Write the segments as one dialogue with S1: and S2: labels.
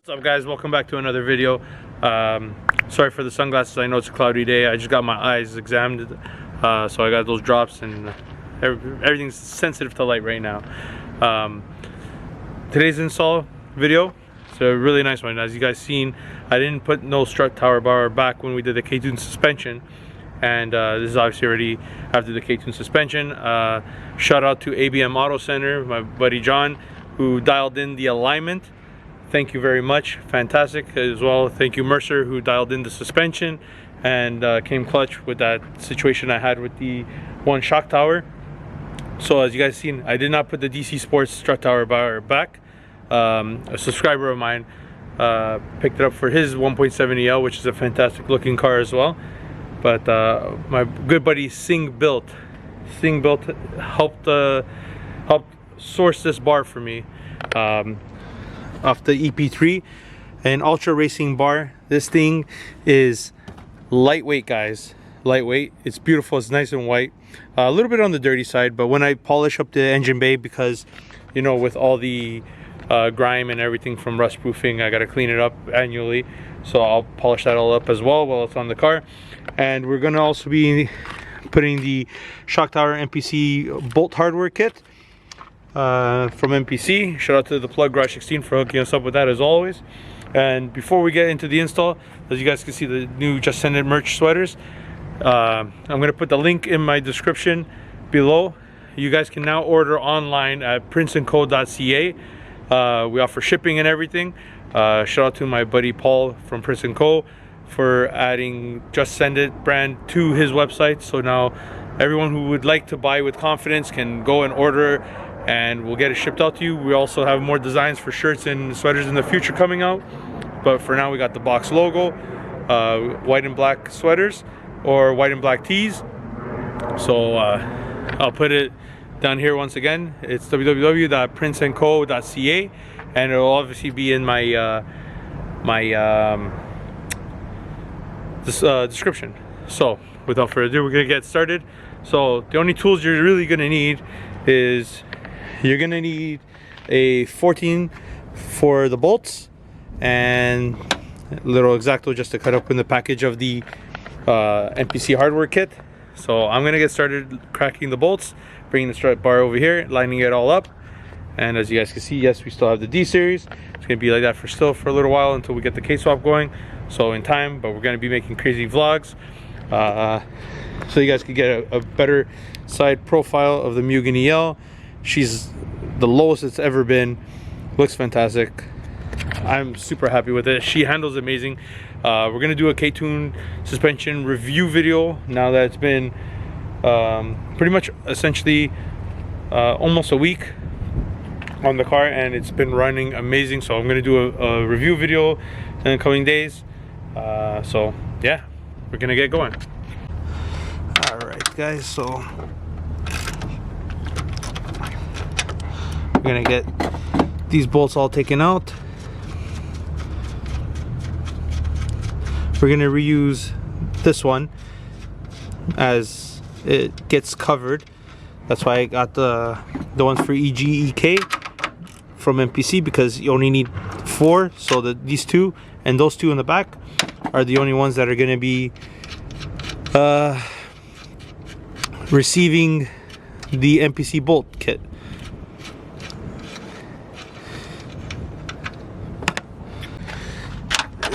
S1: What's up, guys? Welcome back to another video. Sorry for the sunglasses. I know it's a cloudy day. I just got my eyes examined, so I got those drops, and everything's sensitive to light right now. Today's install video, it's a really nice one. As you guys seen, I didn't put no strut tower bar back when we did the K-tune suspension, and this is obviously already after the K-tune suspension. Shout out to ABM Auto Center, my buddy John, who dialed in the alignment. Thank you very much, fantastic as well. Thank you Mercer, who dialed in the suspension and came clutch with that situation I had with the one shock tower. So as you guys seen, I did not put the DC Sports strut tower bar back. A subscriber of mine picked it up for his 1.7EL, which is a fantastic looking car as well. But my good buddy MugenEL helped source this bar for me. Off the EP3, an ultra racing bar. This thing is lightweight, guys, lightweight. It's beautiful, it's nice and white, a little bit on the dirty side, but when I polish up the engine bay, because you know, with all the grime and everything from rust proofing, I got to clean it up annually, so I'll polish that all up as well while it's on the car. And we're gonna also be putting the shock tower MPC bolt hardware kit from MPC. Shout out to the Plug Garage 16 for hooking us up with that as always. And before we get into the install, as you guys can see, the new Justsendit merch sweaters, I'm going to put the link in my description below. You guys can now order online at princeandco.ca. We offer shipping and everything. Shout out to my buddy Paul from Prince & Co for adding Justsenditbrand to his website, so now everyone who would like to buy with confidence can go and order, and we'll get it shipped out to you. We also have more designs for shirts and sweaters in the future coming out, but for now we got the box logo, white and black sweaters or white and black tees. So I'll put it down here once again. It's www.princeandco.ca, and it'll obviously be in my description. So without further ado, we're gonna get started. So the only tools you're really gonna need is you're gonna need a 14 for the bolts and a little X-Acto just to cut open the package of the MPC hardware kit. So I'm gonna get started cracking the bolts, bringing the strut bar over here, lining it all up. And as you guys can see, yes, we still have the D series. It's gonna be like that for a little while until we get the K-swap going. So in time, but we're gonna be making crazy vlogs, so you guys can get a better side profile of the MugenEL. She's the lowest it's ever been. Looks fantastic. I'm super happy with it. She handles amazing. We're gonna do a K-tune suspension review video now that it's been pretty much essentially almost a week on the car, and it's been running amazing. So I'm gonna do a review video in the coming days. So yeah, we're gonna get going. All right, guys, so we're gonna get these bolts all taken out. We're gonna reuse this one as it gets covered. That's why I got the ones for EK from MPC, because you only need 4. So these two and those two in the back are the only ones that are gonna be receiving the MPC bolt kit.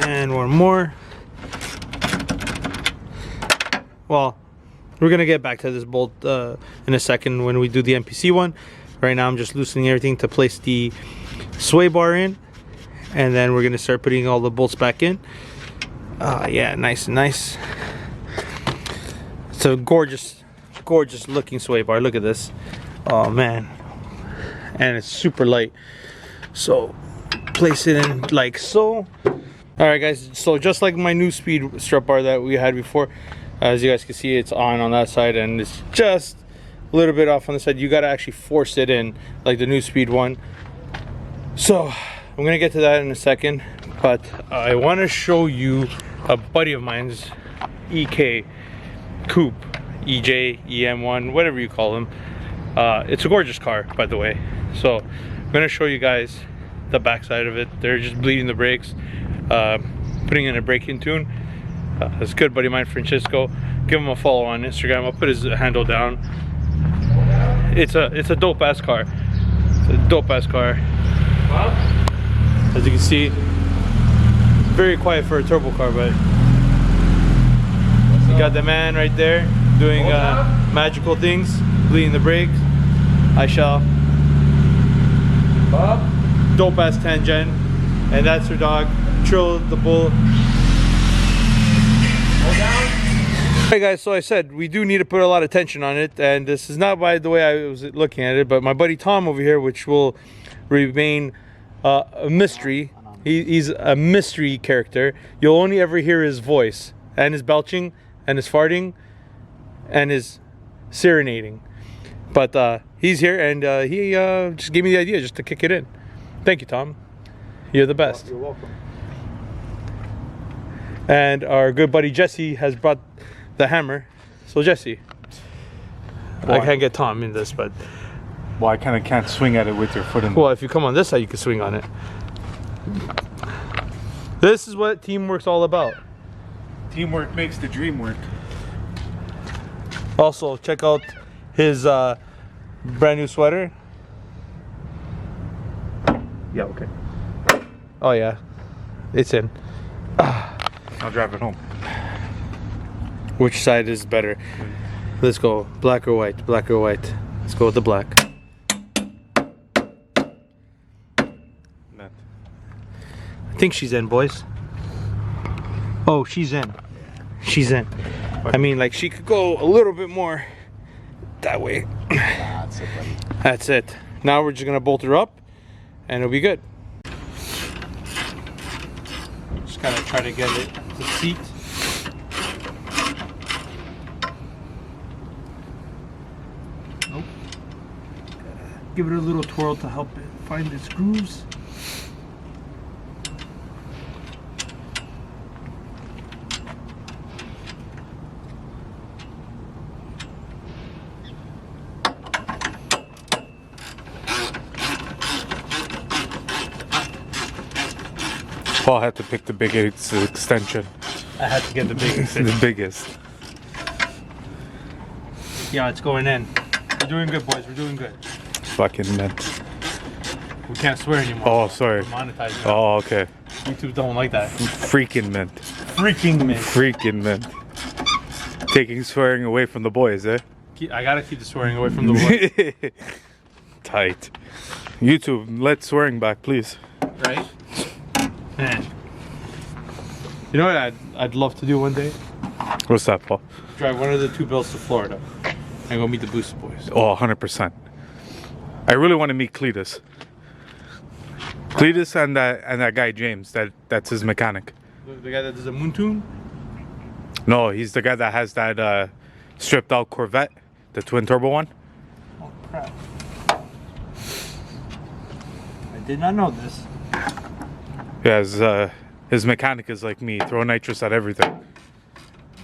S1: And one more. Well, we're gonna get back to this bolt in a second when we do the MPC one. Right now I'm just loosening everything to place the sway bar in, and then we're gonna start putting all the bolts back in. Yeah, nice and nice. It's a gorgeous looking sway bar. Look at this. Oh man, and it's super light. So place it in like so. All right, guys, so just like my new speed strut bar that we had before, as you guys can see, it's on that side, and it's just a little bit off on the side. You got to actually force it in like the new speed one. So I'm gonna get to that in a second, but I want to show you a buddy of mine's EK coupe, EJ, EM1, whatever you call them. It's a gorgeous car, by the way. So I'm gonna show you guys the backside of it. They're just bleeding the brakes, putting in a braking tune. That's good buddy of mine, Francisco. Give him a follow on Instagram. I'll put his handle down. It's a dope ass car. It's a dope ass car. As you can see, very quiet for a turbo car, but you got the man right there doing magical things, bleeding the brakes. I shall. Dope ass 10 gen, and that's her dog, Trill the bull. Hey guys, so I said we do need to put a lot of tension on it, and this is not by the way I was looking at it, but my buddy Tom over here, which will remain a mystery. He's a mystery character. You'll only ever hear his voice and his belching and his farting and his serenading. But he's here, and he just gave me the idea just to kick it in. Thank you, Tom. You're the best.
S2: You're welcome.
S1: And our good buddy Jesse has brought the hammer. So Jesse, I can't get Tom in this, but
S2: well, I kind of can't swing at it with your foot in.
S1: Well, if you come on this side, you can swing on it. This is what teamwork's all about.
S2: Teamwork makes the dream work.
S1: Also, check out his brand new sweater.
S2: Yeah, okay.
S1: Oh yeah, it's in.
S2: I'll drive it home.
S1: Which side is better? Let's go black or white, black or white. Let's go with the black. I think she's in, boys. Oh, she's in. She's in. I mean, like, she could go a little bit more that way.
S2: That's it, buddy.
S1: That's it. Now we're just gonna bolt her up and it'll be good. Just gotta try to get it to seat. Nope. Gotta give it a little twirl to help it find its grooves.
S2: Paul had to pick the biggest extension.
S1: I had to get the biggest.
S2: The biggest.
S1: Yeah, it's going in. We're doing good, boys. We're doing good.
S2: Fucking mint.
S1: We can't swear anymore.
S2: Oh, sorry.
S1: We're monetized.
S2: Oh, okay.
S1: YouTube don't like that.
S2: Freaking mint.
S1: Freaking mint.
S2: Freaking mint. Taking swearing away from the boys, eh?
S1: I gotta keep the swearing away from the boys.
S2: Tight. YouTube, let swearing back, please.
S1: Right? Man. You know what I'd love to do one day?
S2: What's that, Paul?
S1: Drive one of the two bills to Florida and go meet the Booster Boys.
S2: Oh, 100%. I really want to meet Cletus. Cletus and that guy James. That's his mechanic.
S1: The guy that does a moon tune?
S2: No, he's the guy that has that stripped out Corvette, the twin turbo one.
S1: Oh crap! I did not know this.
S2: Yeah, his mechanic is like me, throw nitrous at everything.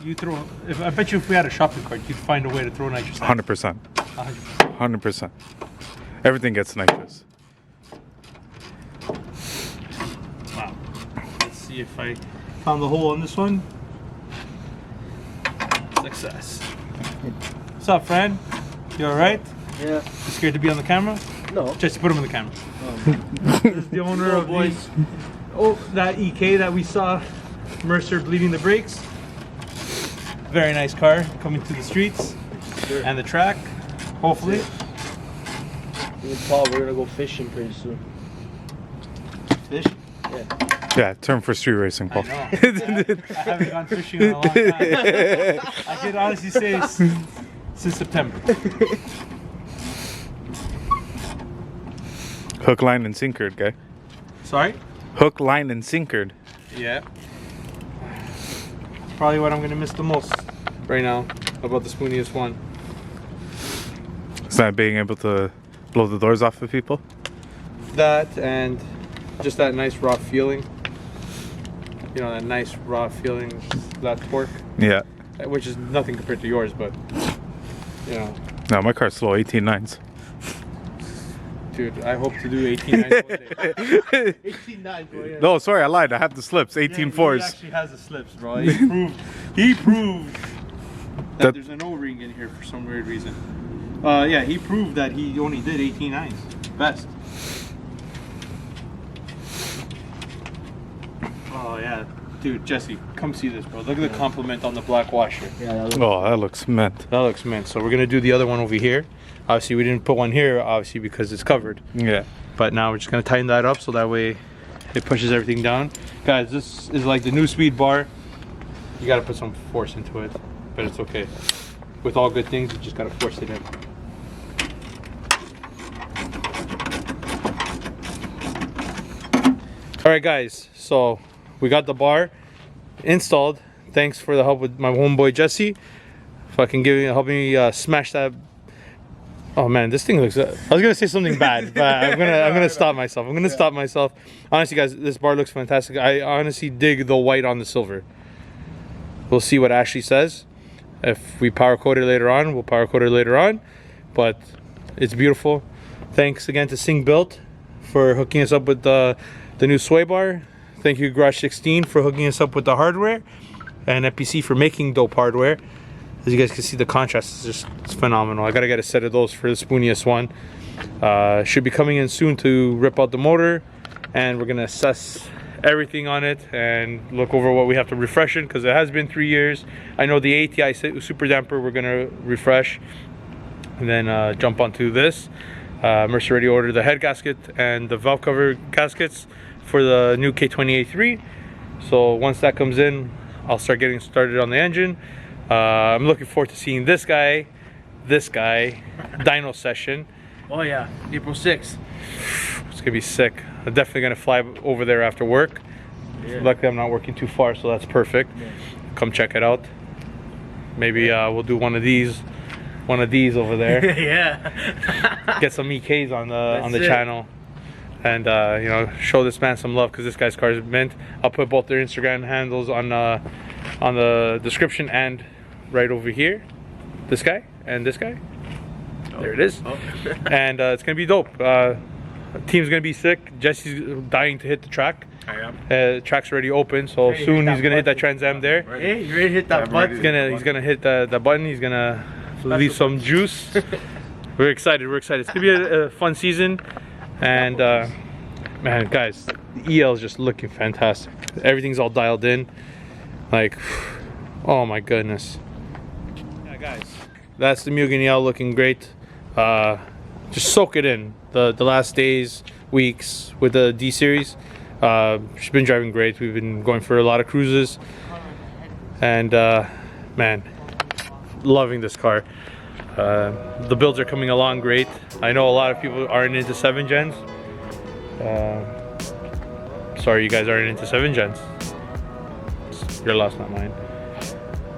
S1: You throw. I bet you if we had a shopping cart, you'd find a way to throw nitrous.
S2: 100%.
S1: 100%.
S2: 100%. Everything gets nitrous.
S1: Wow. Let's see if I found the hole on this one. Success. What's up, friend? You alright?
S3: Yeah.
S1: You scared to be on the camera?
S3: No.
S1: Just put him in the camera. This is the owner of boys. That EK that we saw, Mercer bleeding the brakes. Very nice car coming to the streets and the track, hopefully.
S3: Me and Paul, we're gonna go fishing pretty soon.
S1: Fish?
S3: Yeah.
S2: Yeah, term for street racing, Paul.
S1: I know. I haven't gone fishing in a long time. I can honestly say since September.
S2: Hook, line, and sinkered, guy.
S1: Sorry?
S2: Hook, line, and sinkered.
S1: Yeah. Probably what I'm gonna miss the most right now about the spooniest one.
S2: It's not being able to blow the doors off of people.
S1: That and just that nice raw feeling. You know, that nice raw feeling, that torque.
S2: Yeah.
S1: Which is nothing compared to yours, but you know.
S2: No, my car's slow, 18 nines.
S1: Dude, I hope to do 18.9 one day. 18.9, bro. Yeah.
S2: No, sorry, I lied. I have the slips. 18
S1: He
S2: fours.
S1: actually has the slips, bro. He proved that there's an O-ring in here for some weird reason. Yeah, he proved that he only did 18.9s. Best. Oh yeah, dude, Jesse, come see this, bro. Look at the compliment on the black washer.
S3: Yeah, that
S2: Oh, that looks mint.
S1: That looks mint. So we're gonna do the other one over here. Obviously, we didn't put one here, obviously, because it's covered.
S2: Yeah.
S1: But now we're just gonna tighten that up so that way it pushes everything down. Guys, this is like the new speed bar. You gotta put some force into it, but it's okay. With all good things, you just gotta force it in. All right, guys, so we got the bar installed. Thanks for the help with my homeboy Jesse. Fucking help me smash that. Oh man, this thing looks. I was gonna say something bad, but I'm gonna stop myself. I'm gonna stop myself. Honestly, guys, this bar looks fantastic. I honestly dig the white on the silver. We'll see what Ashley says. If we power coat it later on, we'll power coat it later on. But it's beautiful. Thanks again to MugenEL for hooking us up with the new sway bar. Thank you Garage 16 for hooking us up with the hardware, and FPC for making dope hardware. As you guys can see, the contrast is it's phenomenal. I gotta get a set of those for the spooniest one. Should be coming in soon to rip out the motor, and we're gonna assess everything on it and look over what we have to refresh it, because it has been 3 years. I know the ATI super damper we're gonna refresh, and then jump onto this. Mercer already ordered the head gasket and the valve cover gaskets for the new K28-3. So once that comes in, I'll start getting started on the engine. I'm looking forward to seeing this guy, dyno session.
S3: Oh yeah, April 6th.
S1: It's gonna be sick. I'm definitely gonna fly over there after work.
S3: Yeah.
S1: Luckily I'm not working too far, so that's perfect.
S3: Yeah.
S1: Come check it out. Maybe we'll do one of these over there.
S3: Yeah.
S1: Get some EKs on the
S3: it.
S1: channel, and you know, show this man some love, because this guy's car is mint. I'll put both their Instagram handles on the description and right over here. This guy and this guy. Oh. There it is. Oh. And it's gonna be dope. Team's gonna be sick. Jesse's dying to hit the track.
S2: I am.
S1: Track's already open, so
S3: hey,
S1: soon he's gonna hit that Trans Am there.
S3: Hey, you ready to hit that button?
S1: He's gonna hit the button. He's gonna leave some juice. We're excited. It's gonna be a fun season, and man, guys, the EL is just looking fantastic. Everything's all dialed in. Like, oh my goodness. Yeah, guys, that's the MugenEL looking great. Just soak it in. The last days, weeks with the D series. She's been driving great. We've been going for a lot of cruises, and man, loving this car. The builds are coming along great. I know a lot of people aren't into 7 gens. Sorry, you guys aren't into 7 gens. It's your loss, not mine.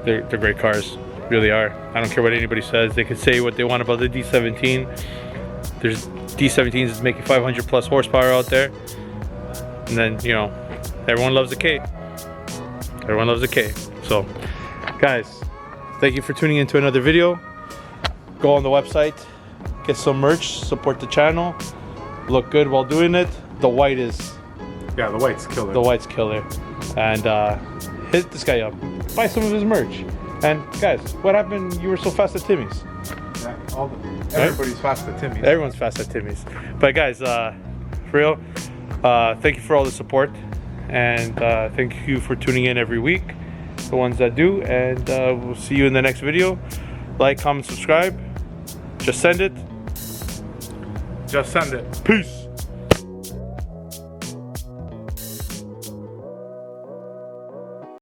S1: They're great cars, really are. I don't care what anybody says. They could say what they want about the D17. There's D17s making 500 plus horsepower out there, and then, you know, everyone loves a K. Everyone loves a K. So, guys, thank you for tuning into another video. Go on the website, get some merch, support the channel, look good while doing it. The white is,
S2: Yeah, the white's killer.
S1: the white's killer. And hit this guy up, buy some of his merch. And guys, what happened? You were so fast at Timmy's.
S2: Yeah, everybody's fast at Timmy's.
S1: Everyone's fast at Timmy's. But guys, for real, thank you for all the support, and thank you for tuning in every week, the ones that do, and we'll see you in the next video. Like, comment, subscribe. Just send it.
S2: Just send it.
S1: Peace.